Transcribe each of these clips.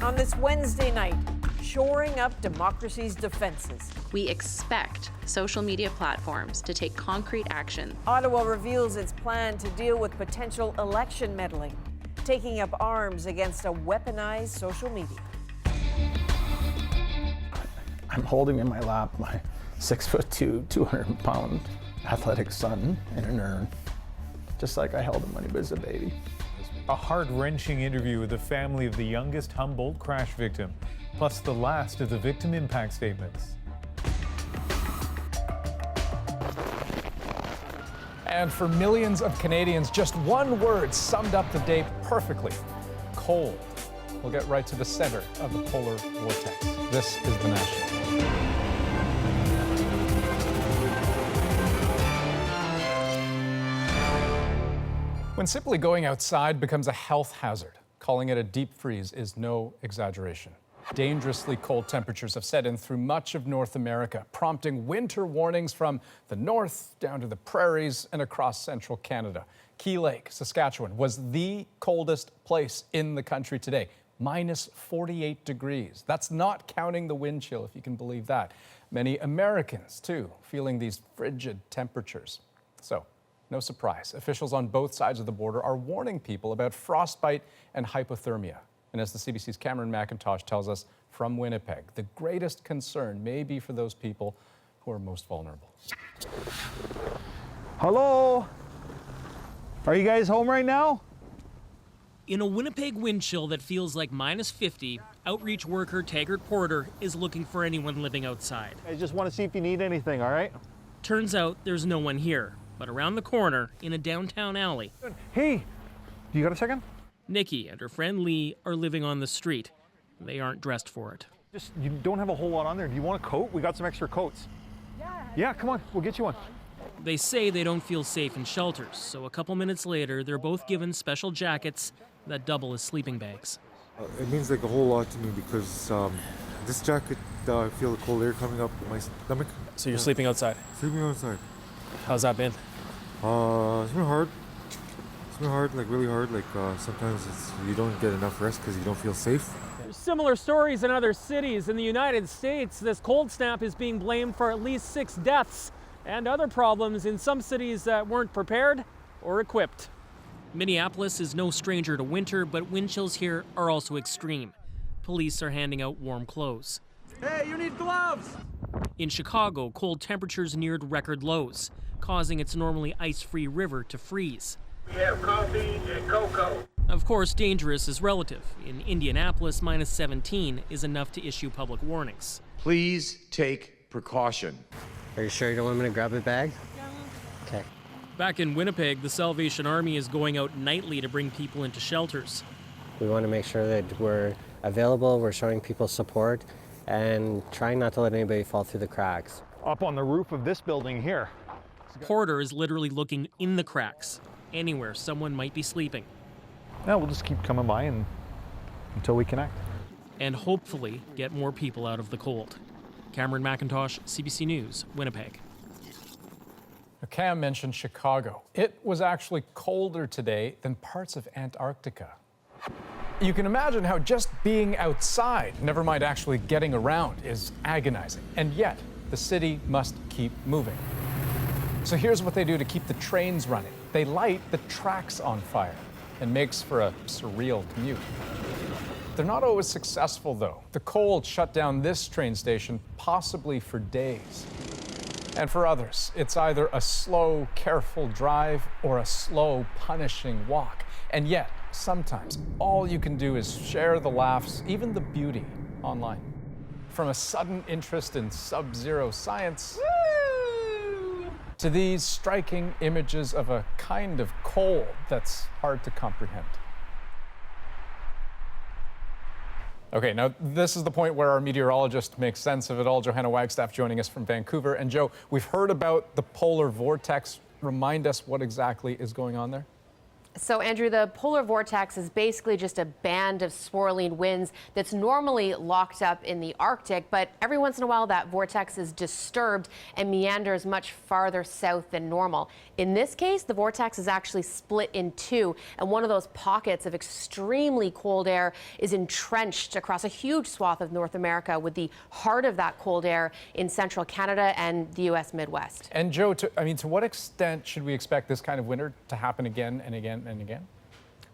on this Wednesday night, shoring up democracy's defenses. We expect social media platforms to take concrete action. Ottawa reveals its plan to deal with potential election meddling, taking up arms against a weaponized social media. I'm holding in my lap my 6'2", 200-pound athletic son in an urn, just like I held him when he was a baby. A heart-wrenching interview with the family of the youngest Humboldt crash victim, plus the last of the victim impact statements. And for millions of Canadians, just one word summed up the day perfectly: cold. We'll get right to the center of the polar vortex. This is The National. When simply going outside becomes a health hazard, calling it a deep freeze is no exaggeration. Dangerously cold temperatures have set in through much of North America, prompting winter warnings from the north down to the prairies and across central Canada. Key Lake, Saskatchewan, was the coldest place in the country today, minus 48 degrees. That's not counting the wind chill, if you can believe that. Many Americans, too, feeling these frigid temperatures. So, no surprise, officials on both sides of the border are warning people about frostbite and hypothermia. And as the CBC's Cameron McIntosh tells us from Winnipeg, the greatest concern may be for those people who are most vulnerable. Hello? Are you guys home right now? In a Winnipeg wind chill that feels like minus 50, outreach worker Taggart Porter is looking for anyone living outside. I just want to see if you need anything, all right? Turns out there's no one here, but around the corner in a downtown alley, Hey, you got a second? Nikki and her friend Lee are living on the street. They aren't dressed for it. Just, you don't have a whole lot on there. Do you want a coat? We got some extra coats. Yeah, come on, we'll get you one. They say they don't feel safe in shelters, so a couple minutes later, they're both given special jackets that double as sleeping bags. It means like a whole lot to me because this jacket, I feel the cold air coming up my stomach. So you're sleeping outside? Sleeping outside. How's that been? It's been hard. It's been hard, like really hard. Like sometimes you don't get enough rest because you don't feel safe. Similar stories in other cities. In the United States, this cold snap is being blamed for at least 6 deaths and other problems in some cities that weren't prepared or equipped. Minneapolis is no stranger to winter, but wind chills here are also extreme. Police are handing out warm clothes. Hey, you need gloves! In Chicago, cold temperatures neared record lows, causing its normally ice-free river to freeze. We have coffee and cocoa. Of course, dangerous is relative. In Indianapolis, minus 17 is enough to issue public warnings. Please take precaution. Are you sure you don't want me to grab a bag? Okay. Back in Winnipeg, the Salvation Army is going out nightly to bring people into shelters. We want to make sure that we're available, we're showing people support, and trying not to let anybody fall through the cracks. Up on the roof of this building here. Porter is literally looking in the cracks, anywhere someone might be sleeping. Yeah, we'll just keep coming by until we connect. And hopefully get more people out of the cold. Cameron McIntosh, CBC News, Winnipeg. Cam mentioned Chicago. It was actually colder today than parts of Antarctica. You can imagine how just being outside, never mind actually getting around, is agonizing. And yet, the city must keep moving. So here's what they do to keep the trains running. They light the tracks on fire and makes for a surreal commute. They're not always successful, though. The cold shut down this train station, possibly for days. And for others, it's either a slow, careful drive or a slow, punishing walk. And yet, sometimes, all you can do is share the laughs, even the beauty, online. From a sudden interest in sub-zero science to these striking images of a kind of cold that's hard to comprehend. Okay, now this is the point where our meteorologist makes sense of it all. Johanna Wagstaff joining us from Vancouver. And Joe, we've heard about the polar vortex. Remind us what exactly is going on there. So, Andrew, the polar vortex is basically just a band of swirling winds that's normally locked up in the Arctic, but every once in a while that vortex is disturbed and meanders much farther south than normal. In this case, the vortex is actually split in two, and one of those pockets of extremely cold air is entrenched across a huge swath of North America, with the heart of that cold air in central Canada and the U.S. Midwest. And Joe, to what extent should we expect this kind of winter to happen again and again and again?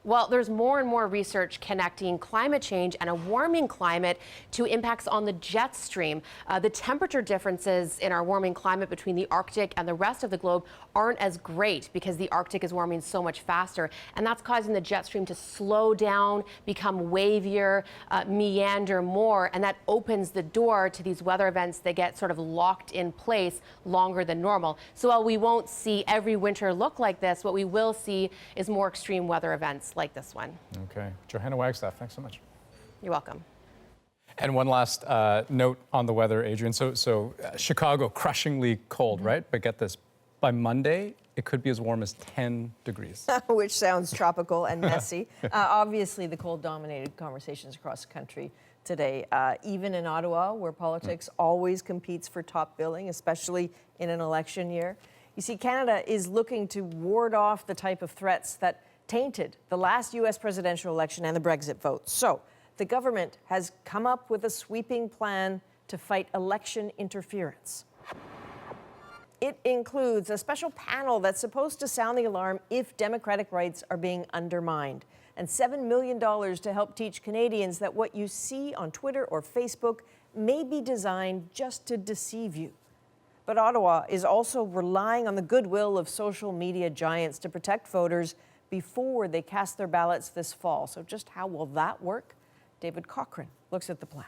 Well, there's more and more research connecting climate change and a warming climate to impacts on the jet stream. The temperature differences in our warming climate between the Arctic and the rest of the globe aren't as great because the Arctic is warming so much faster. And that's causing the jet stream to slow down, become wavier, meander more. And that opens the door to these weather events that get sort of locked in place longer than normal. So while we won't see every winter look like this, what we will see is more extreme weather events like this one. Okay. Johanna Wagstaff, thanks so much. You're welcome. And one last note on the weather, Adrian. So Chicago, crushingly cold, right? But get this, by Monday, it could be as warm as 10 degrees. Which sounds tropical and messy. Obviously, the cold dominated conversations across the country today, even in Ottawa, where politics always competes for top billing, especially in an election year. You see, Canada is looking to ward off the type of threats that tainted the last U.S. presidential election and the Brexit vote. So the government has come up with a sweeping plan to fight election interference. It includes a special panel that's supposed to sound the alarm if democratic rights are being undermined, and $7 million to help teach Canadians that what you see on Twitter or Facebook may be designed just to deceive you. But Ottawa is also relying on the goodwill of social media giants to protect voters before they cast their ballots this fall. So just how will that work? David Cochran looks at the plan.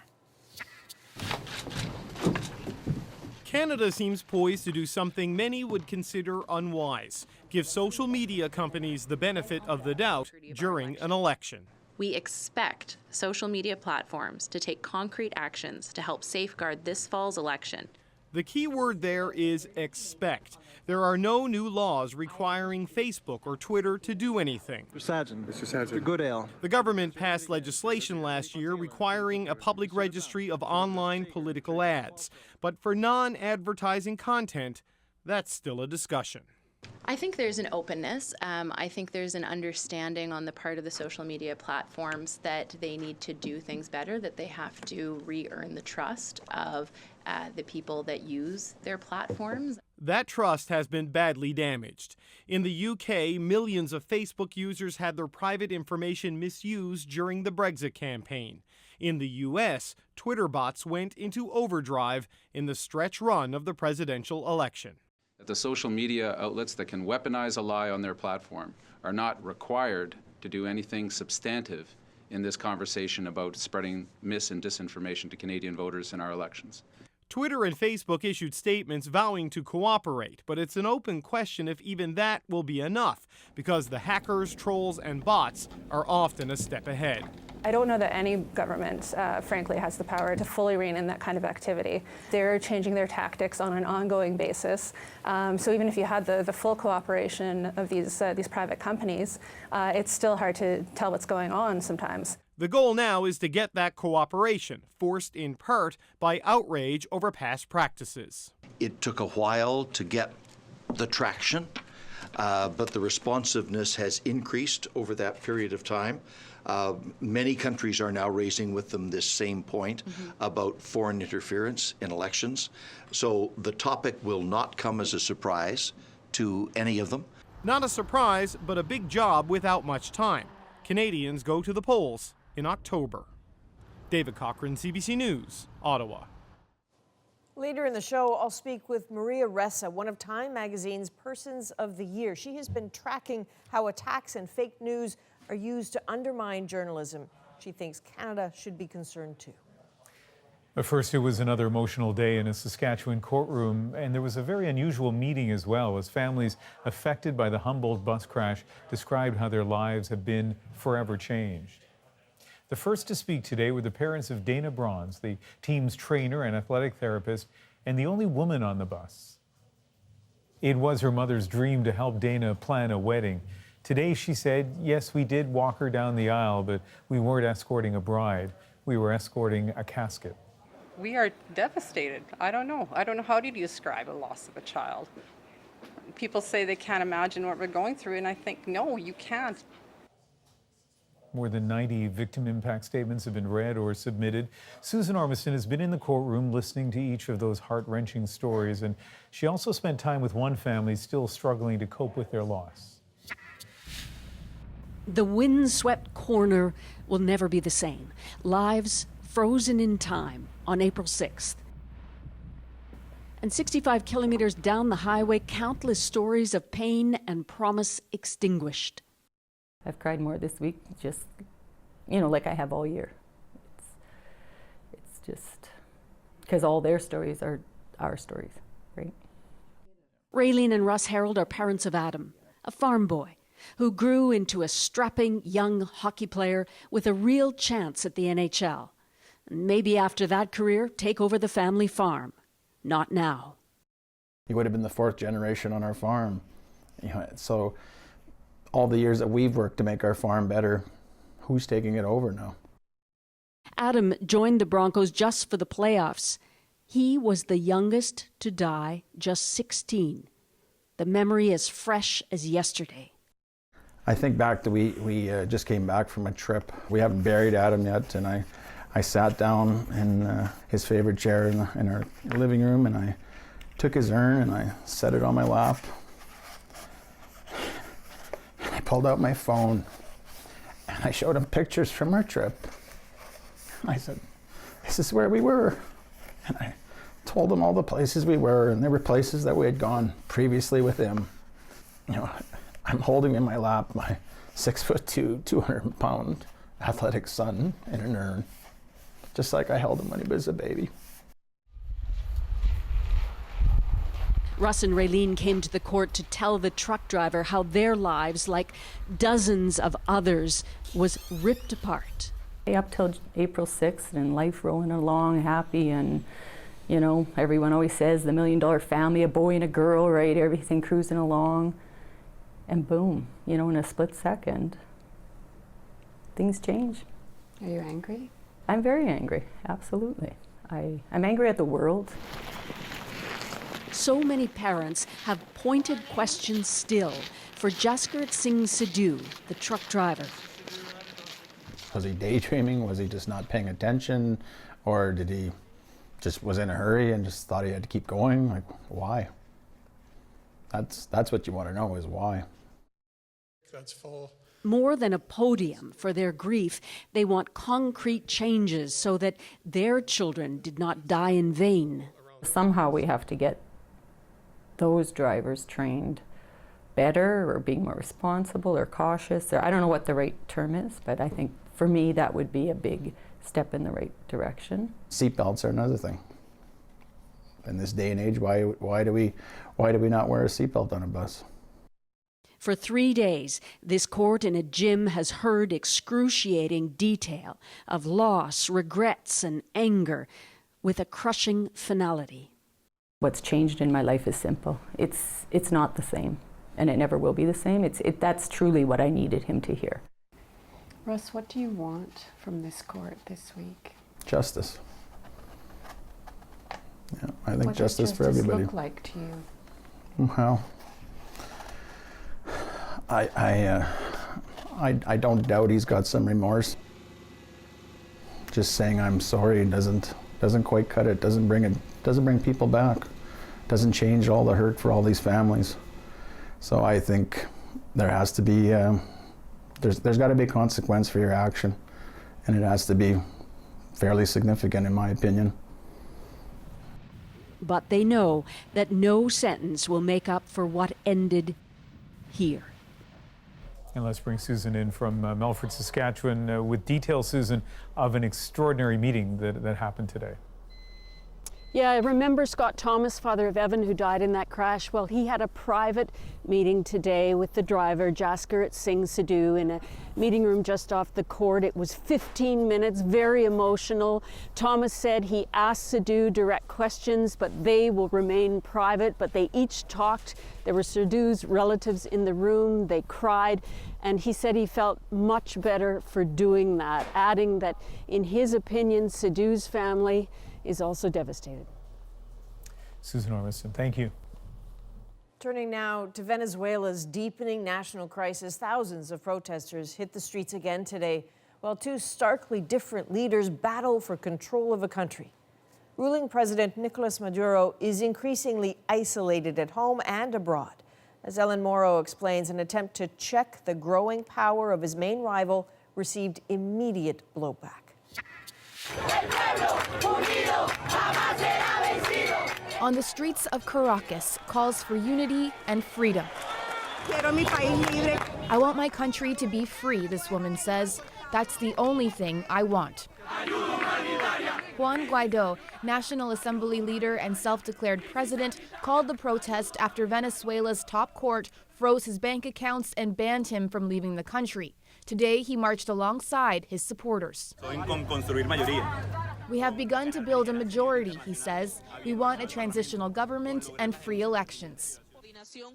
Canada seems poised to do something many would consider unwise: give social media companies the benefit of the doubt during an election. We expect social media platforms to take concrete actions to help safeguard this fall's election. The key word there is expect. There are no new laws requiring Facebook or Twitter to do anything. Mr. Sargent. Good ale. The government passed legislation last year requiring a public registry of online political ads. But for non-advertising content, that's still a discussion. I think there's an openness. I think there's an understanding on the part of the social media platforms that they need to do things better, that they have to re-earn the trust of the people that use their platforms. That trust has been badly damaged. In the UK, millions of Facebook users had their private information misused during the Brexit campaign. In the US, Twitter bots went into overdrive in the stretch run of the presidential election. The social media outlets that can weaponize a lie on their platform are not required to do anything substantive in this conversation about spreading mis and disinformation to Canadian voters in our elections. Twitter and Facebook issued statements vowing to cooperate, but it's an open question if even that will be enough, because the hackers, trolls, and bots are often a step ahead. I don't know that any government, frankly, has the power to fully rein in that kind of activity. They're changing their tactics on an ongoing basis. So even if you had the full cooperation of these private companies, it's still hard to tell what's going on sometimes. The goal now is to get that cooperation, forced in part by outrage over past practices. It took a while to get the traction, but the responsiveness has increased over that period of time. Many countries are now raising with them this same point about foreign interference in elections. So the topic will not come as a surprise to any of them. Not a surprise, but a big job without much time. Canadians go to the polls in October. David Cochran, CBC News, Ottawa. Later in the show, I'll speak with Maria Ressa, one of Time Magazine's Persons of the Year. She has been tracking how attacks and fake news are used to undermine journalism. She thinks Canada should be concerned too. But first, it was another emotional day in a Saskatchewan courtroom, and there was a very unusual meeting as well, as families affected by the Humboldt bus crash described how their lives have been forever changed. The first to speak today were the parents of Dana Bronze, the team's trainer and athletic therapist, and the only woman on the bus. It was her mother's dream to help Dana plan a wedding. Today, she said, yes, we did walk her down the aisle, but we weren't escorting a bride. We were escorting a casket. We are devastated. I don't know. How do you describe a loss of a child? People say they can't imagine what we're going through, and I think, no, you can't. More than 90 victim impact statements have been read or submitted. Susan Ormiston has been in the courtroom listening to each of those heart-wrenching stories, and she also spent time with one family still struggling to cope with their loss. The windswept corner will never be the same. Lives frozen in time on April 6th. And 65 kilometers down the highway, countless stories of pain and promise extinguished. I've cried more this week, just, like I have all year. It's just because all their stories are our stories, right? Raylene and Russ Harold are parents of Adam, a farm boy who grew into a strapping young hockey player with a real chance at the NHL. And maybe after that career, take over the family farm. Not now. He would have been the fourth generation on our farm. So all the years that we've worked to make our farm better, who's taking it over now? Adam joined the Broncos just for the playoffs. He was the youngest to die, just 16. The memory is fresh as yesterday. I think back to we just came back from a trip. We haven't buried Adam yet, and I sat down in his favorite chair in our living room, and I took his urn and I set it on my lap. I pulled out my phone and I showed him pictures from our trip. I said, this is where we were. And I told him all the places we were, and there were places that we had gone previously with him. I'm holding in my lap my 6'2", 200-pound athletic son in an urn, just like I held him when he was a baby. Russ and Raylene came to the court to tell the truck driver how their lives, like dozens of others, was ripped apart. Up till April 6th, and life rolling along happy, and everyone always says the $1 million family, a boy and a girl, right? Everything cruising along. And boom, in a split second, things change. Are you angry? I'm very angry, absolutely. I'm angry at the world. So many parents have pointed questions still for Jaskirat Singh Sidhu, the truck driver. Was he daydreaming? Was he just not paying attention? Or did he just was in a hurry and just thought he had to keep going? Like, why? That's what you want to know, is why. That's full. More than a podium for their grief, they want concrete changes so that their children did not die in vain. Somehow we have to get those drivers trained better, or being more responsible or cautious, or I don't know what the right term is, but I think for me that would be a big step in the right direction. Seatbelts are another thing. In this day and age, why do we not wear a seatbelt on a bus? For 3 days, this court in a gym has heard excruciating detail of loss, regrets, and anger, with a crushing finality. What's changed in my life is simple. It's not the same, and it never will be the same. That's truly what I needed him to hear. Russ, what do you want from this court this week? Justice. Yeah, I think justice for everybody. everybody. What does justice look like to you? Well, I don't doubt he's got some remorse. Just saying I'm sorry doesn't quite cut it. Doesn't bring people back. Doesn't change all the hurt for all these families. So I think there has to be there's got to be a consequence for your action, and it has to be fairly significant, in my opinion. But they know that no sentence will make up for what ended here. And let's bring Susan in from Melfort, Saskatchewan, with details, Susan, of an extraordinary meeting that happened today. Yeah, I remember Scott Thomas, father of Evan, who died in that crash. Well, he had a private meeting today with the driver, Jaskirat Singh Sidhu, in a meeting room just off the court. It was 15 minutes, very emotional. Thomas said he asked Sidhu direct questions, but they will remain private. But they each talked. There were Sidhu's relatives in the room. They cried. And he said he felt much better for doing that, adding that in his opinion, Sidhu's family is also devastated. Susan Ormiston, thank you. Turning now to Venezuela's deepening national crisis, thousands of protesters hit the streets again today, while two starkly different leaders battle for control of a country. Ruling President Nicolas Maduro is increasingly isolated at home and abroad. As Ellen Morrow explains, an attempt to check the growing power of his main rival received immediate blowback. On the streets of Caracas, calls for unity and freedom. I want my country to be free, this woman says. That's the only thing I want. Juan Guaidó, National Assembly leader and self-declared president, called the protest after Venezuela's top court froze his bank accounts and banned him from leaving the country. Today, he marched alongside his supporters. We have begun to build a majority, he says. We want a transitional government and free elections.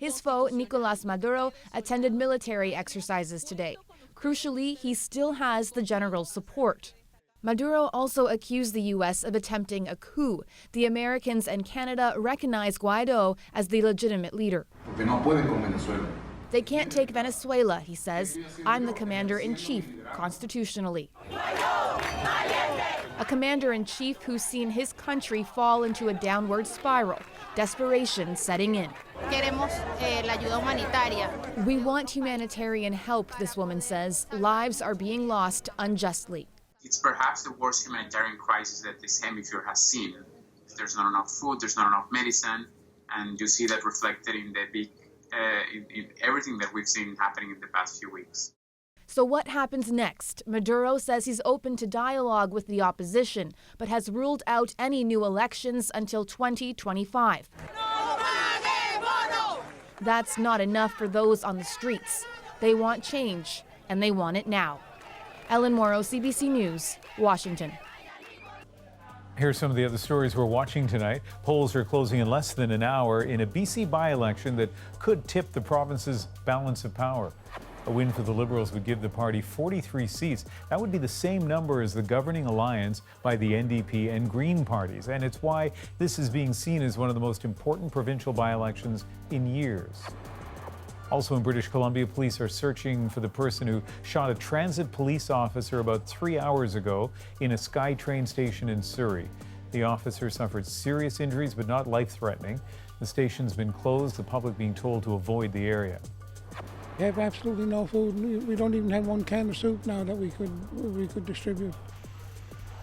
His foe, Nicolas Maduro, attended military exercises today. Crucially, he still has the general's support. Maduro also accused the U.S. of attempting a coup. The Americans and Canada recognize Guaidó as the legitimate leader. They can't take Venezuela, he says. I'm the commander-in-chief, constitutionally. A commander-in-chief who's seen his country fall into a downward spiral, desperation setting in. We want humanitarian help, this woman says. Lives are being lost unjustly. It's perhaps the worst humanitarian crisis that this hemisphere has seen. There's not enough food, there's not enough medicine, and you see that reflected in the big in everything that we've seen happening in the past few weeks. So what happens next? Maduro says he's open to dialogue with the opposition, but has ruled out any new elections until 2025. That's not enough for those on the streets. They want change, and they want it now. Ellen Morrow, CBC News, Washington. Here's some of the other stories we're watching tonight. Polls are closing in less than an hour in a BC by-election that could tip the province's balance of power. A win for the Liberals would give the party 43 seats. That would be the same number as the governing alliance by the NDP and Green parties. And it's why this is being seen as one of the most important provincial by-elections in years. Also in British Columbia, police are searching for the person who shot a transit police officer about 3 hours ago in a SkyTrain station in Surrey. The officer suffered serious injuries, but not life-threatening. The station's been closed, the public being told to avoid the area. We have absolutely no food. We don't even have one can of soup now that we could distribute.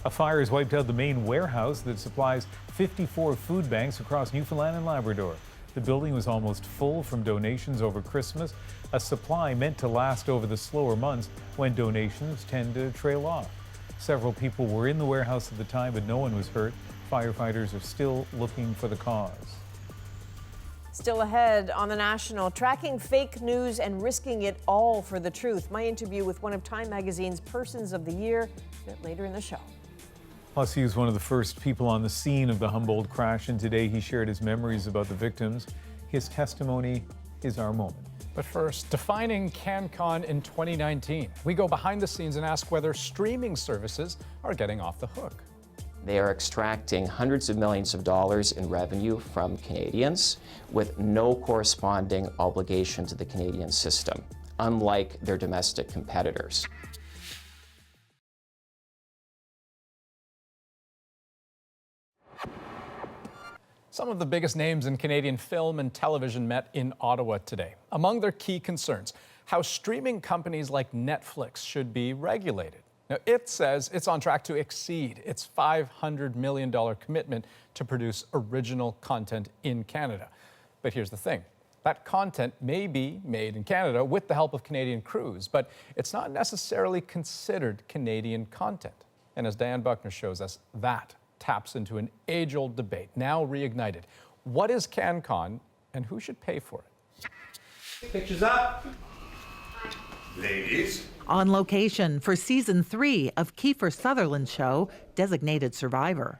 A fire has wiped out the main warehouse that supplies 54 food banks across Newfoundland and Labrador. The building was almost full from donations over Christmas, a supply meant to last over the slower months when donations tend to trail off. Several people were in the warehouse at the time, but no one was hurt. Firefighters are still looking for the cause. Still ahead on The National, tracking fake news and risking it all for the truth. My interview with one of Time Magazine's Persons of the Year, a bit later in the show. Plus, he was one of the first people on the scene of the Humboldt crash, and today he shared his memories about the victims. His testimony is our moment. But first, defining CanCon in 2019. We go behind the scenes and ask whether streaming services are getting off the hook. They are extracting hundreds of millions of dollars in revenue from Canadians with no corresponding obligation to the Canadian system, unlike their domestic competitors. Some of the biggest names in Canadian film and television met in Ottawa today. Among their key concerns, how streaming companies like Netflix should be regulated. Now, it says it's on track to exceed its $500 million commitment to produce original content in Canada. But here's the thing. That content may be made in Canada with the help of Canadian crews, but it's not necessarily considered Canadian content. And as Diane Buckner shows us, that taps into an age-old debate, now reignited. What is CanCon and who should pay for it? Pictures up. Ladies. On location for season 3 of Kiefer Sutherland's show, Designated Survivor.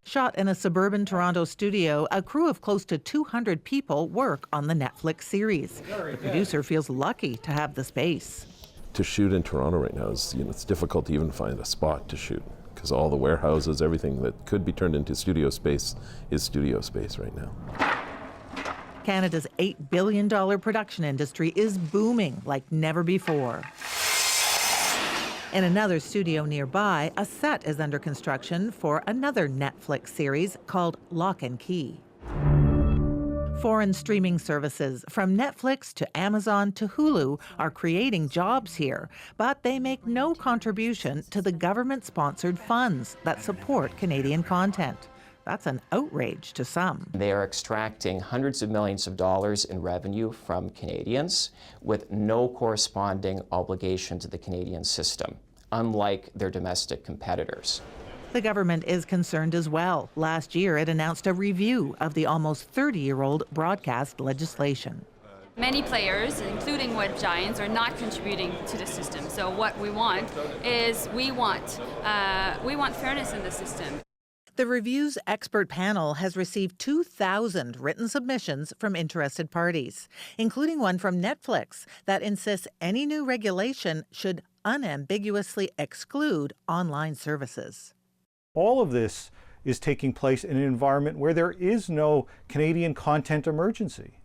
Shot in a suburban Toronto studio, a crew of close to 200 people work on the Netflix series. The producer feels lucky to have the space. To shoot in Toronto right now is, it's difficult to even find a spot to shoot because all the warehouses, everything that could be turned into studio space is studio space right now. Canada's $8 billion production industry is booming like never before. In another studio nearby, a set is under construction for another Netflix series called Lock and Key. Foreign streaming services, from Netflix to Amazon to Hulu, are creating jobs here, but they make no contribution to the government-sponsored funds that support Canadian content. That's an outrage to some. They are extracting hundreds of millions of dollars in revenue from Canadians with no corresponding obligation to the Canadian system, unlike their domestic competitors. The government is concerned as well. Last year, it announced a review of the almost 30-year-old broadcast legislation. Many players, including web giants, are not contributing to the system. So what we want is we want fairness in the system. The review's expert panel has received 2,000 written submissions from interested parties, including one from Netflix that insists any new regulation should unambiguously exclude online services. All of this is taking place in an environment where there is no Canadian content emergency.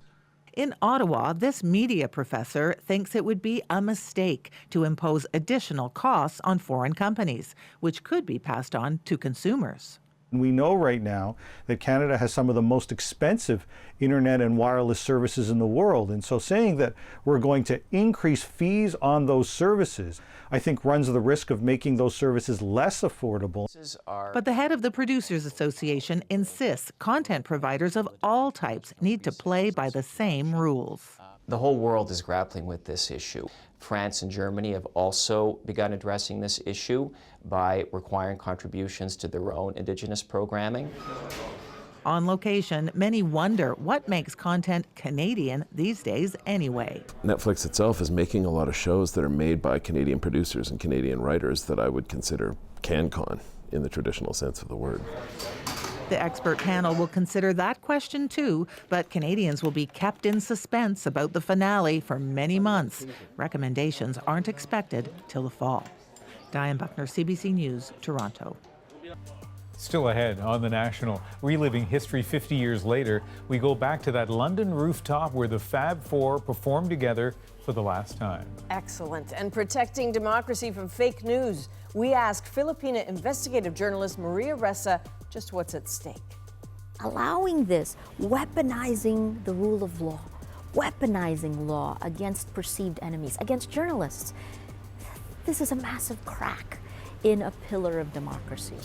In Ottawa, this media professor thinks it would be a mistake to impose additional costs on foreign companies, which could be passed on to consumers. We know right now that Canada has some of the most expensive internet and wireless services in the world. And so saying that we're going to increase fees on those services, I think runs the risk of making those services less affordable. But the head of the Producers Association insists content providers of all types need to play by the same rules. The whole world is grappling with this issue. France and Germany have also begun addressing this issue by requiring contributions to their own Indigenous programming. On location, many wonder what makes content Canadian these days anyway. Netflix itself is making a lot of shows that are made by Canadian producers and Canadian writers that I would consider CanCon in the traditional sense of the word. The expert panel will consider that question too, but Canadians will be kept in suspense about the finale for many months. Recommendations aren't expected till the fall. Diane Buckner, CBC News, Toronto. Still ahead on The National, reliving history 50 years later, we go back to that London rooftop where the Fab Four performed together for the last time. Excellent. And protecting democracy from fake news, we ask Filipina investigative journalist Maria Ressa just what's at stake. Allowing this, weaponizing the rule of law, weaponizing law against perceived enemies, against journalists. This is a massive crack in a pillar of democracy.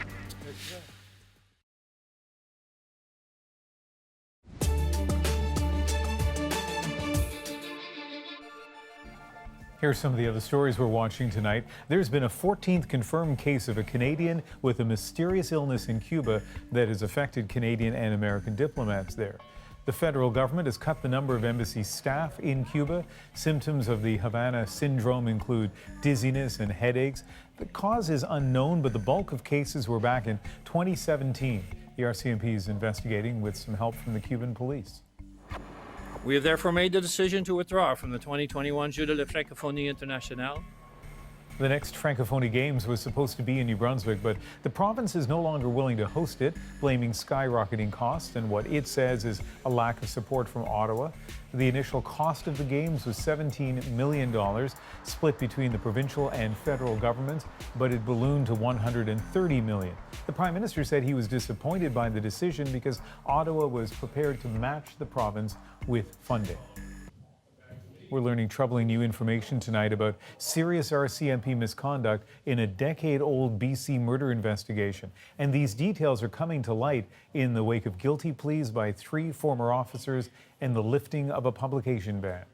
Here's some of the other stories we're watching tonight. There's been a 14th confirmed case of a Canadian with a mysterious illness in Cuba that has affected Canadian and American diplomats there. The federal government has cut the number of embassy staff in Cuba. Symptoms of the Havana syndrome include dizziness and headaches. The cause is unknown, but the bulk of cases were back in 2017. The RCMP is investigating with some help from the Cuban police. We have therefore made the decision to withdraw from the 2021 Jeux de la Francophonie Internationale. The next Francophonie Games was supposed to be in New Brunswick, but the province is no longer willing to host it, blaming skyrocketing costs and what it says is a lack of support from Ottawa. The initial cost of the Games was $17 million, split between the provincial and federal governments, but it ballooned to $130 million. The Prime Minister said he was disappointed by the decision because Ottawa was prepared to match the province with funding. We're learning troubling new information tonight about serious RCMP misconduct in a decade-old BC murder investigation. And these details are coming to light in the wake of guilty pleas by 3 former officers and the lifting of a publication ban.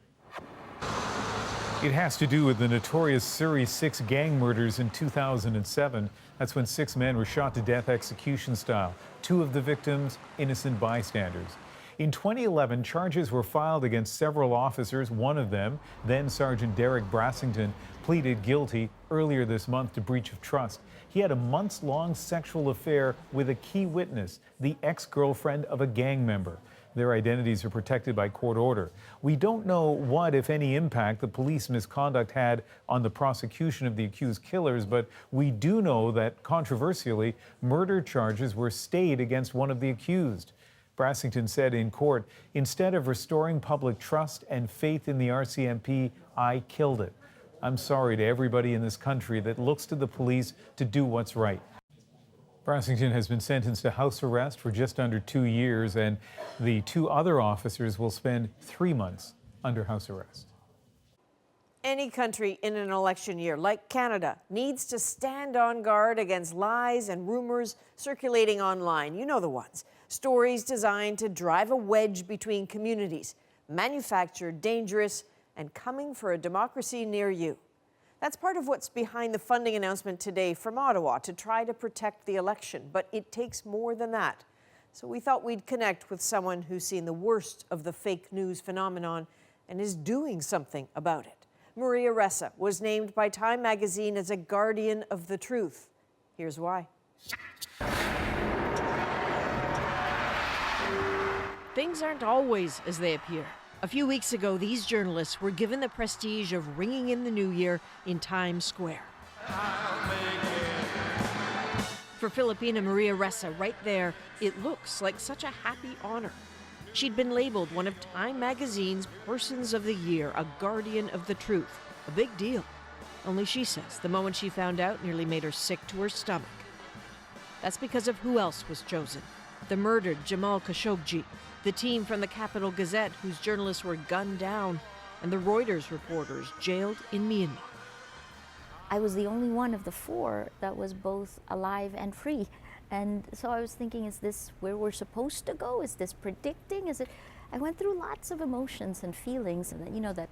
It has to do with the notorious Surrey 6 gang murders in 2007. That's when 6 men were shot to death execution style. 2 of the victims, innocent bystanders. In 2011, charges were filed against several officers. One of them, then Sergeant Derek Brassington, pleaded guilty earlier this month to breach of trust. He had a months-long sexual affair with a key witness, the ex-girlfriend of a gang member. Their identities are protected by court order. We don't know what, if any, impact the police misconduct had on the prosecution of the accused killers, but we do know that, controversially, murder charges were stayed against one of the accused. Brassington said in court, "Instead of restoring public trust and faith in the RCMP, I killed it. I'm sorry to everybody in this country that looks to the police to do what's right." Brassington has been sentenced to house arrest for just under 2 years, and the 2 other officers will spend 3 months under house arrest. Any country in an election year, like Canada, needs to stand on guard against lies and rumors circulating online. You know the ones. Stories designed to drive a wedge between communities, manufactured, dangerous, and coming for a democracy near you. That's part of what's behind the funding announcement today from Ottawa to try to protect the election. But it takes more than that. So we thought we'd connect with someone who's seen the worst of the fake news phenomenon and is doing something about it. Maria Ressa was named by Time magazine as a guardian of the truth. Here's why. Things aren't always as they appear. A few weeks ago, these journalists were given the prestige of ringing in the new year in Times Square. For Filipina Maria Ressa, right there, it looks like such a happy honor. She'd been labeled one of Time magazine's Persons of the Year, a guardian of the truth. A big deal. Only she says the moment she found out nearly made her sick to her stomach. That's because of who else was chosen. The murdered Jamal Khashoggi, the team from the Capital Gazette whose journalists were gunned down, and the Reuters reporters jailed in Myanmar. I was the only one of the 4 that was both alive and free. And so I was thinking, is this where we're supposed to go? Is this predicting? Is it? I went through lots of emotions and feelings, and you know, that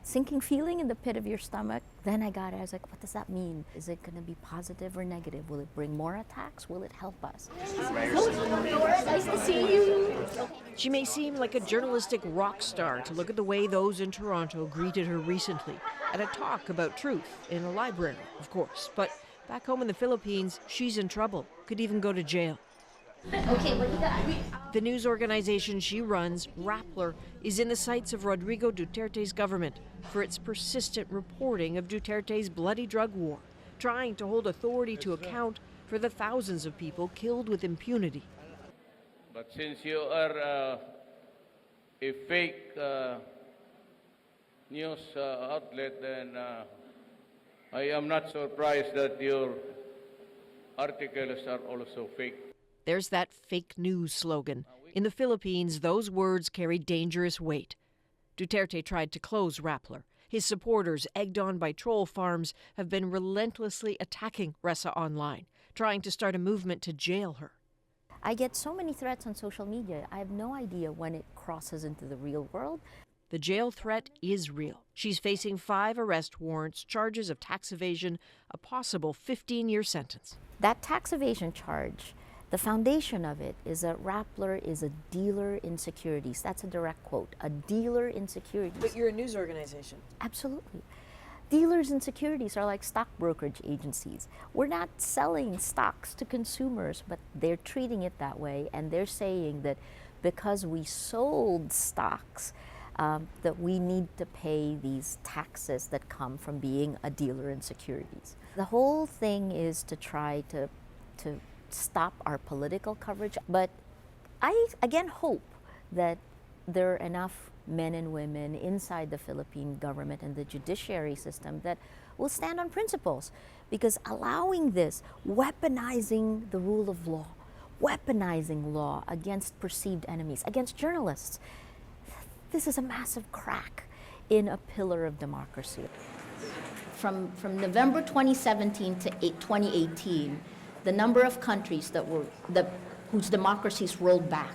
sinking feeling in the pit of your stomach. Then I was like, what does that mean? Is it going to be positive or negative? Will it bring more attacks? Will it help us? Nice to see you. She may seem like a journalistic rock star to look at the way those in Toronto greeted her recently at a talk about truth in a library, of course. But back home in the Philippines, she's in trouble, could even go to jail. Okay, what do you got? The news organization she runs, Rappler, is in the sights of Rodrigo Duterte's government for its persistent reporting of Duterte's bloody drug war, trying to hold authority to account for the thousands of people killed with impunity. But since you are a fake news outlet, then I am not surprised that your articles are also fake. There's that fake news slogan. In the Philippines, those words carry dangerous weight. Duterte tried to close Rappler. His supporters, egged on by troll farms, have been relentlessly attacking Ressa online, trying to start a movement to jail her. I get so many threats on social media. I have no idea when it crosses into the real world. The jail threat is real. She's facing 5 arrest warrants, charges of tax evasion, a possible 15-year sentence. That tax evasion charge, the foundation of it is that Rappler is a dealer in securities. That's a direct quote, a dealer in securities. But you're a news organization. Absolutely. Dealers in securities are like stock brokerage agencies. We're not selling stocks to consumers, but they're treating it that way, and they're saying that because we sold stocks, that we need to pay these taxes that come from being a dealer in securities. The whole thing is to try to stop our political coverage, but I again hope that there are enough men and women inside the Philippine government and the judiciary system that will stand on principles, because allowing this, weaponizing the rule of law, weaponizing law against perceived enemies, against journalists, this is a massive crack in a pillar of democracy. From November 2017 to 2018, the number of countries whose democracies rolled back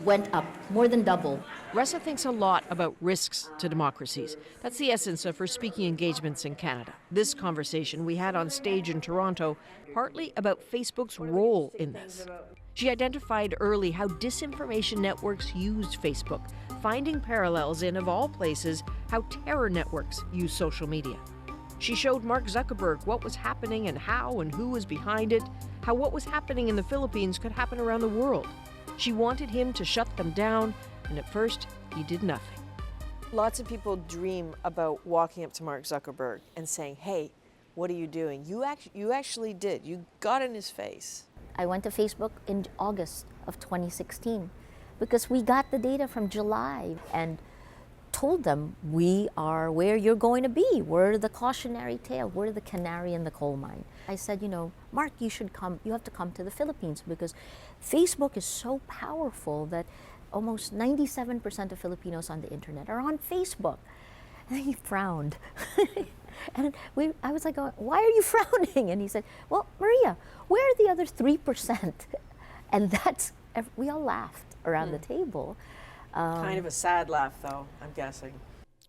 went up, more than double. Ressa thinks a lot about risks to democracies. That's the essence of her speaking engagements in Canada. This conversation we had on stage in Toronto, partly about Facebook's role in this. She identified early how disinformation networks used Facebook, finding parallels in, of all places, how terror networks use social media. She showed Mark Zuckerberg what was happening and how and who was behind it, how what was happening in the Philippines could happen around the world. She wanted him to shut them down, and at first, he did nothing. Lots of people dream about walking up to Mark Zuckerberg and saying, hey, what are you doing? You actually did. You got in his face. I went to Facebook in August of 2016 because we got the data from July and told them, we are where you're going to be. We're the cautionary tale. We're the canary in the coal mine. I said, you know, Mark, you should come. You have to come to the Philippines because Facebook is so powerful that almost 97% of Filipinos on the internet are on Facebook. And he frowned. And I was like, why are you frowning? And he said, well, Maria, where are the other 3%? And we all laughed around the table. Kind of a sad laugh, though, I'm guessing.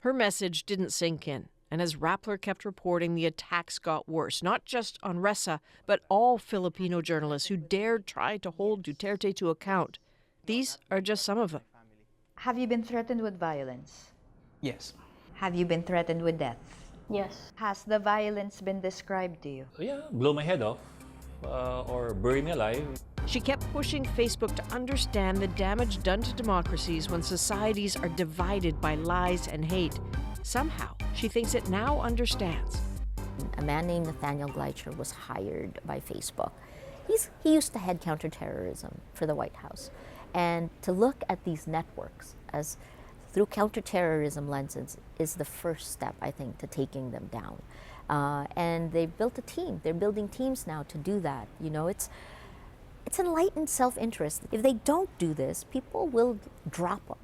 Her message didn't sink in. And as Rappler kept reporting, the attacks got worse, not just on Ressa, but all Filipino journalists who dared try to hold Duterte to account. These are just some of them. Have you been threatened with violence? Yes. Have you been threatened with death? Yes. Has the violence been described to you? Yeah, blow my head off or bury me alive. She kept pushing Facebook to understand the damage done to democracies when societies are divided by lies and hate. Somehow, she thinks it now understands. A man named Nathaniel Gleicher was hired by Facebook. He used to head counterterrorism for the White House. And to look at these networks as through counterterrorism lenses is the first step, I think, to taking them down. And they've built a team. They're building teams now to do that. You know, it's enlightened self-interest. If they don't do this, people will drop them.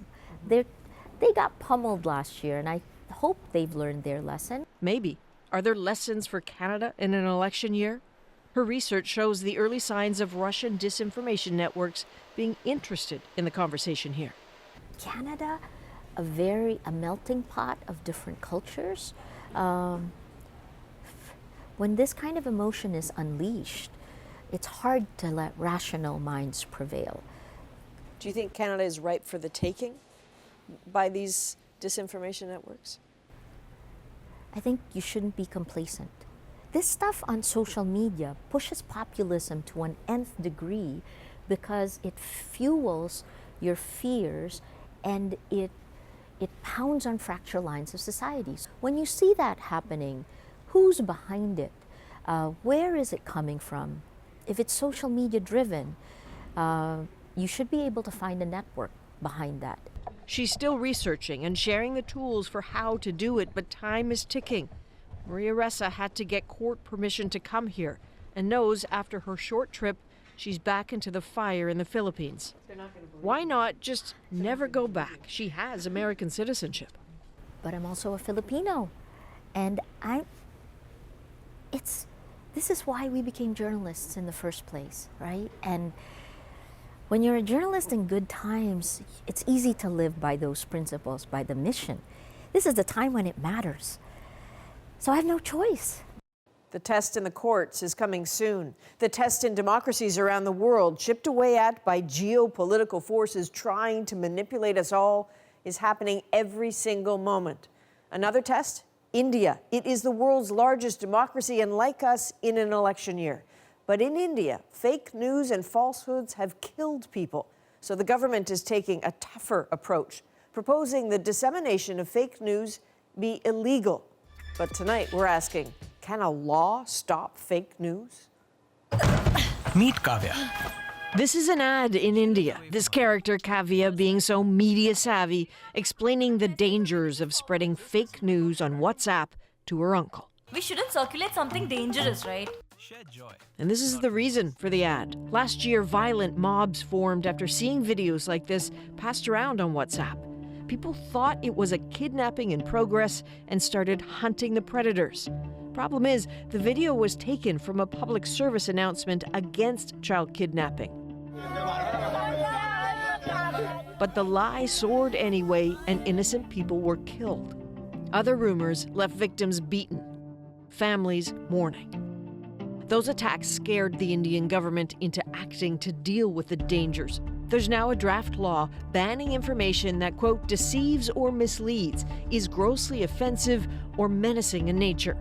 They got pummeled last year, and I hope they've learned their lesson. Maybe. Are there lessons for Canada in an election year? Her research shows the early signs of Russian disinformation networks being interested in the conversation here. Canada, a melting pot of different cultures. When this kind of emotion is unleashed, it's hard to let rational minds prevail. Do you think Canada is ripe for the taking by these disinformation networks? I think you shouldn't be complacent. This stuff on social media pushes populism to an nth degree because it fuels your fears and it pounds on fracture lines of societies. When you see that happening, who's behind it? Where is it coming from? If it's social media driven, you should be able to find a network behind that. She's still researching and sharing the tools for how to do it, but time is ticking. Maria Ressa had to get court permission to come here and knows after her short trip, she's back into the fire in the Philippines. Why not just never go back? She has American citizenship. But I'm also a Filipino, and this is why we became journalists in the first place, right? And when you're a journalist in good times, it's easy to live by those principles, by the mission. This is the time when it matters. So I have no choice. The test in the courts is coming soon. The test in democracies around the world, chipped away at by geopolitical forces trying to manipulate us all, is happening every single moment. Another test? India. It is the world's largest democracy and, like us, in an election year. But in India, fake news and falsehoods have killed people. So the government is taking a tougher approach, proposing the dissemination of fake news be illegal. But tonight we're asking, can a law stop fake news? Meet Kavya. This is an ad in India. This character, Kavya, being so media savvy, explaining the dangers of spreading fake news on WhatsApp to her uncle. We shouldn't circulate something dangerous, right? And this is the reason for the ad. Last year, violent mobs formed after seeing videos like this passed around on WhatsApp. People thought it was a kidnapping in progress and started hunting the predators. Problem is, the video was taken from a public service announcement against child kidnapping. But the lie soared anyway, and innocent people were killed. Other rumors left victims beaten, families mourning. Those attacks scared the Indian government into acting to deal with the dangers. There's now a draft law banning information that, quote, deceives or misleads, is grossly offensive or menacing in nature.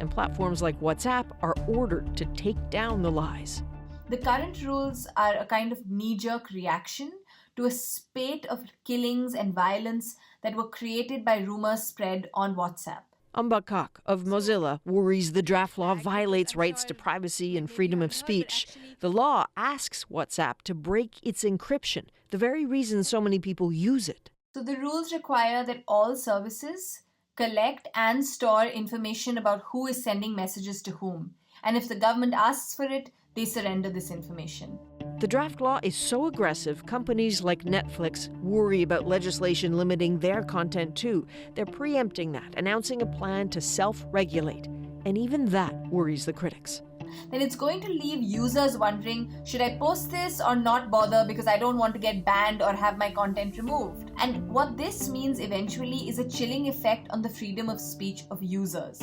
And platforms like WhatsApp are ordered to take down the lies. The current rules are a kind of knee-jerk reaction to a spate of killings and violence that were created by rumors spread on WhatsApp. Umbakak of Mozilla worries the draft law violates rights to privacy and freedom of speech. The law asks WhatsApp to break its encryption, the very reason so many people use it. So the rules require that all services collect and store information about who is sending messages to whom. And if the government asks for it, they surrender this information. The draft law is so aggressive, companies like Netflix worry about legislation limiting their content too. They're preempting that, announcing a plan to self-regulate. And even that worries the critics. Then it's going to leave users wondering, should I post this or not bother because I don't want to get banned or have my content removed? And what this means eventually is a chilling effect on the freedom of speech of users.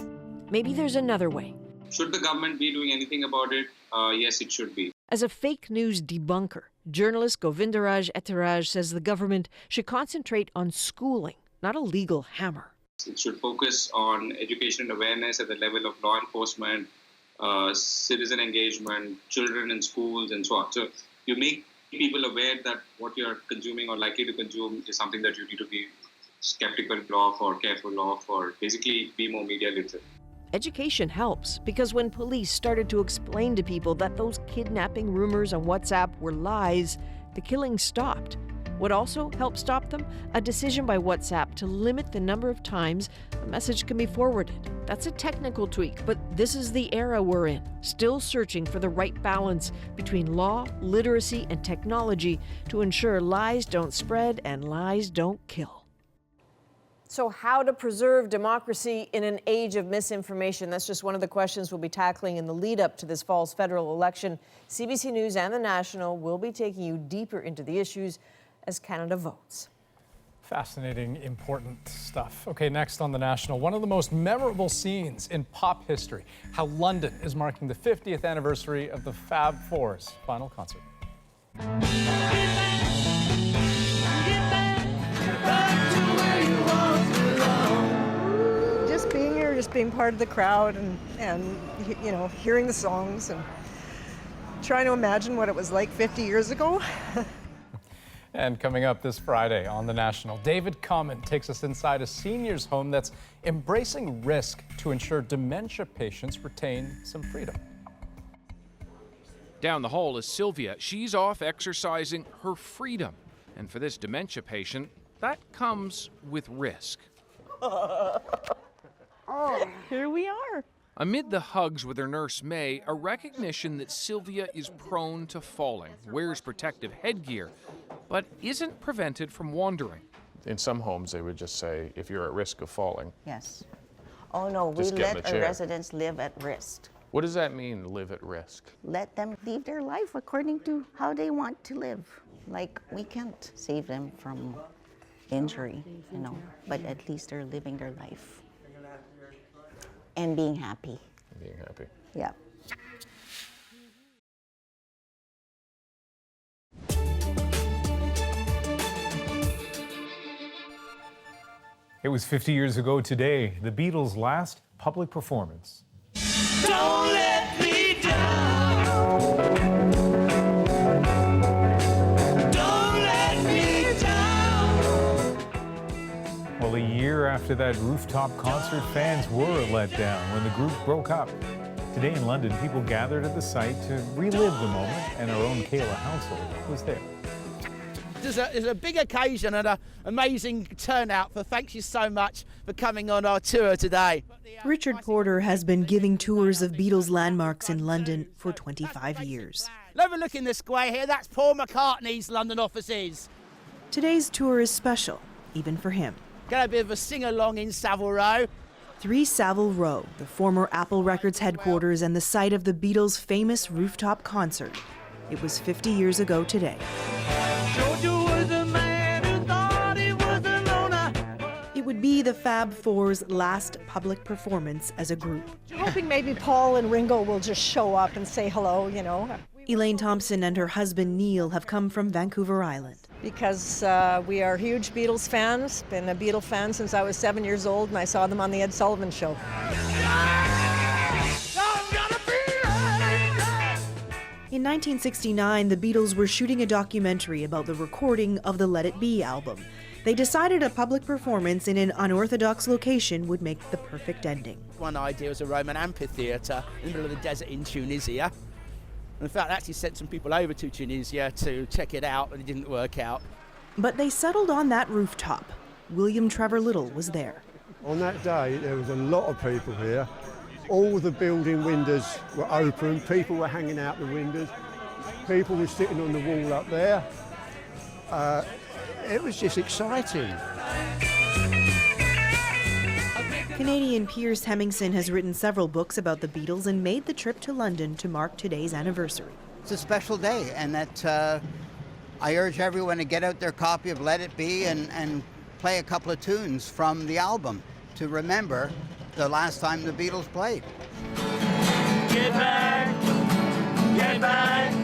Maybe there's another way. Should the government be doing anything about it? Yes, it should be. As a fake news debunker, journalist Beaudrys says the government should concentrate on schooling, not a legal hammer. It should focus on education and awareness at the level of law enforcement, citizen engagement, children in schools, and so on. So you make people aware that what you're consuming or likely to consume is something that you need to be skeptical of or careful of, or basically be more media literate. Education helps because when police started to explain to people that those kidnapping rumors on WhatsApp were lies, the killings stopped. What also helped stop them? A decision by WhatsApp to limit the number of times a message can be forwarded. That's a technical tweak, but this is the era we're in, still searching for the right balance between law, literacy, and technology to ensure lies don't spread and lies don't kill. So how to preserve democracy in an age of misinformation? That's just one of the questions we'll be tackling in the lead up to this fall's federal election. CBC News and The National will be taking you deeper into the issues as Canada votes. Fascinating, important stuff. Okay, next on The National, one of the most memorable scenes in pop history, how London is marking the 50th anniversary of the Fab Four's final concert. Just being here, just being part of the crowd and you know, hearing the songs and trying to imagine what it was like 50 years ago. And coming up this Friday on The National, David Common takes us inside a seniors' home that's embracing risk to ensure dementia patients retain some freedom. Down the hall is Sylvia. She's off exercising her freedom. And for this dementia patient, that comes with risk. Oh, here we are. Amid the hugs with her nurse May, a recognition that Sylvia is prone to falling, wears protective headgear, but isn't prevented from wandering. In some homes, they would just say, if you're at risk of falling. Yes. Oh no, we let our residents live at risk. What does that mean, live at risk? Let them live their life according to how they want to live. Like, we can't save them from injury, you know, but at least they're living their life. And being happy. Being happy. Yeah. It was 50 years ago today, the Beatles' last public performance. Don't let me down. Don't let me down. Well, a year after that rooftop concert, fans were let down when the group broke up. Today in London, people gathered at the site to relive the moment, and our own Kayla Hounsell was there. It's a big occasion and an amazing turnout. Thank you so much for coming on our tour today. Richard Porter has been giving tours of Beatles landmarks in London for 25 years. Have a look in the square here. That's Paul McCartney's London offices. Today's tour is special, even for him. Got a bit of a sing-along in Savile Row. 3 Savile Row, the former Apple Records headquarters and the site of the Beatles' famous rooftop concert. It was 50 years ago today. Georgia was a man be the Fab Four's last public performance as a group. Hoping maybe Paul and Ringo will just show up and say hello, you know. Elaine Thompson and her husband Neil have come from Vancouver Island. Because we are huge Beatles fans. Been a Beatle fan since I was 7 years old, and I saw them on the Ed Sullivan Show. In 1969, the Beatles were shooting a documentary about the recording of the Let It Be album. They decided a public performance in an unorthodox location would make the perfect ending. One idea was a Roman amphitheatre in the middle of the desert in Tunisia. And in fact, I actually sent some people over to Tunisia to check it out, but it didn't work out. But they settled on that rooftop. William Trevor Little was there. On that day, there was a lot of people here. All the building windows were open, people were hanging out the windows, people were sitting on the wall up there. It was just exciting. Canadian Piers Hemmingson has written several books about the Beatles and made the trip to London to mark today's anniversary. It's a special day, and that I urge everyone to get out their copy of Let It Be and play a couple of tunes from the album to remember the last time the Beatles played. Get back, get back.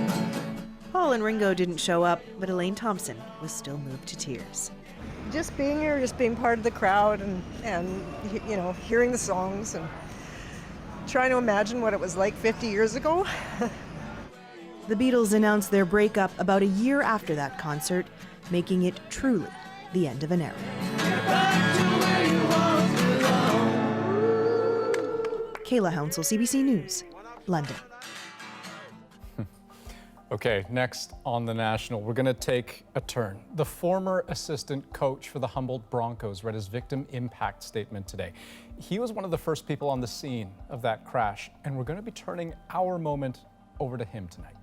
Paul and Ringo didn't show up, but Elaine Thompson was still moved to tears. Just being here, just being part of the crowd and you know, hearing the songs and trying to imagine what it was like 50 years ago. The Beatles announced their breakup about a year after that concert, making it truly the end of an era. Kayla Hounsell, CBC News, London. Okay, next on The National, we're going to take a turn. The former assistant coach for the Humboldt Broncos read his victim impact statement today. He was one of the first people on the scene of that crash, and we're going to be turning our moment over to him tonight.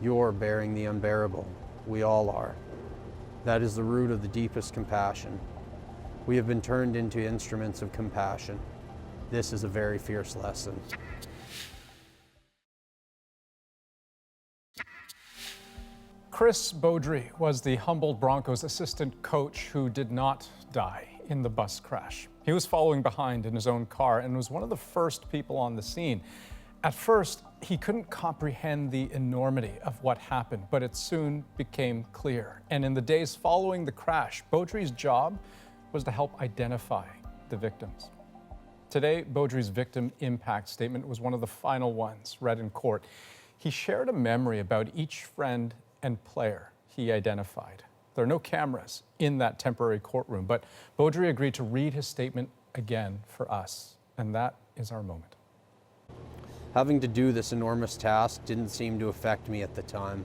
You're bearing the unbearable. We all are. That is the root of the deepest compassion. We have been turned into instruments of compassion. This is a very fierce lesson. Chris Beaudrys was the Humboldt Broncos assistant coach who did not die in the bus crash. He was following behind in his own car and was one of the first people on the scene. At first, he couldn't comprehend the enormity of what happened, but it soon became clear. And in the days following the crash, Beaudrys' job was to help identify the victims. Today, Beaudrys' victim impact statement was one of the final ones read in court. He shared a memory about each friend and player he identified. There are no cameras in that temporary courtroom, but Beaudrys agreed to read his statement again for us, and that is our moment. Having to do this enormous task didn't seem to affect me at the time.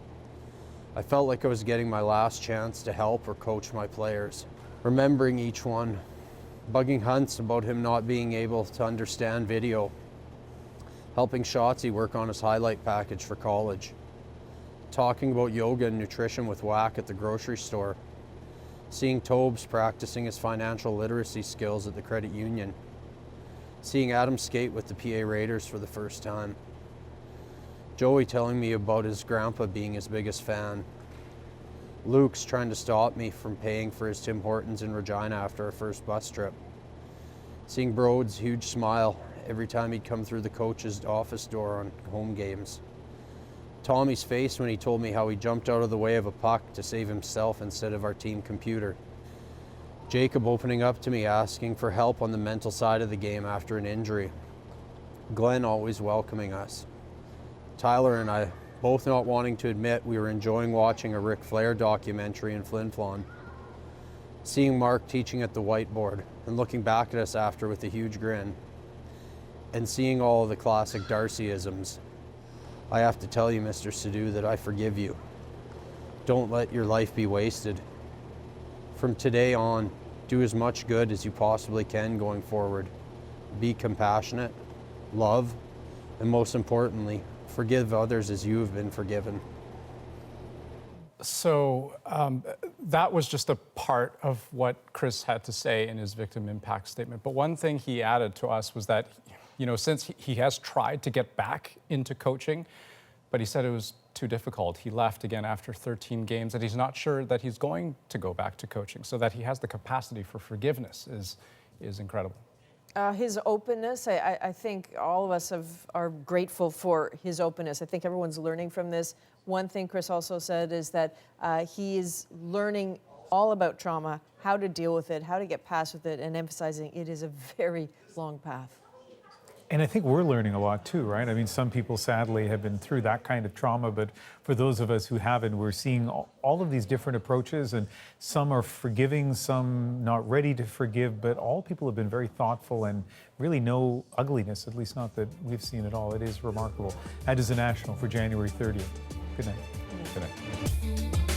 I felt like I was getting my last chance to help or coach my players, remembering each one, bugging Huntz about him not being able to understand video, helping Shotzi work on his highlight package for college, talking about yoga and nutrition with Whack at the grocery store, seeing Tobes practicing his financial literacy skills at the credit union, seeing Adam skate with the PA Raiders for the first time, Joey telling me about his grandpa being his biggest fan, Luke's trying to stop me from paying for his Tim Hortons in Regina after our first bus trip, seeing Broad's huge smile every time he'd come through the coach's office door on home games, Tommy's face when he told me how he jumped out of the way of a puck to save himself instead of our team computer, Jacob opening up to me asking for help on the mental side of the game after an injury, Glenn always welcoming us, Tyler and I both not wanting to admit we were enjoying watching a Ric Flair documentary in Flin Flon, seeing Mark teaching at the whiteboard and looking back at us after with a huge grin, and seeing all of the classic Darcyisms. I have to tell you, Mr. Sidhu, that I forgive you. Don't let your life be wasted. From today on, do as much good as you possibly can going forward. Be compassionate, love, and most importantly, forgive others as you have been forgiven. So that was just a part of what Chris had to say in his victim impact statement. But one thing he added to us was that, you know, since he has tried to get back into coaching, but he said it was too difficult. He left again after 13 games, and he's not sure that he's going to go back to coaching, so that he has the capacity for forgiveness is is incredible. His openness, I think all of us are grateful for his openness. I think everyone's learning from this. One thing Chris also said is that he is learning all about trauma, how to deal with it, how to get past with it, and emphasizing it is a very long path. And I think we're learning a lot too, right? I mean, some people sadly have been through that kind of trauma, but for those of us who haven't, we're seeing all of these different approaches, and some are forgiving, some not ready to forgive, but all people have been very thoughtful and really no ugliness, at least not that we've seen at all. It is remarkable. That is the National for January 30th. Good night. Good night.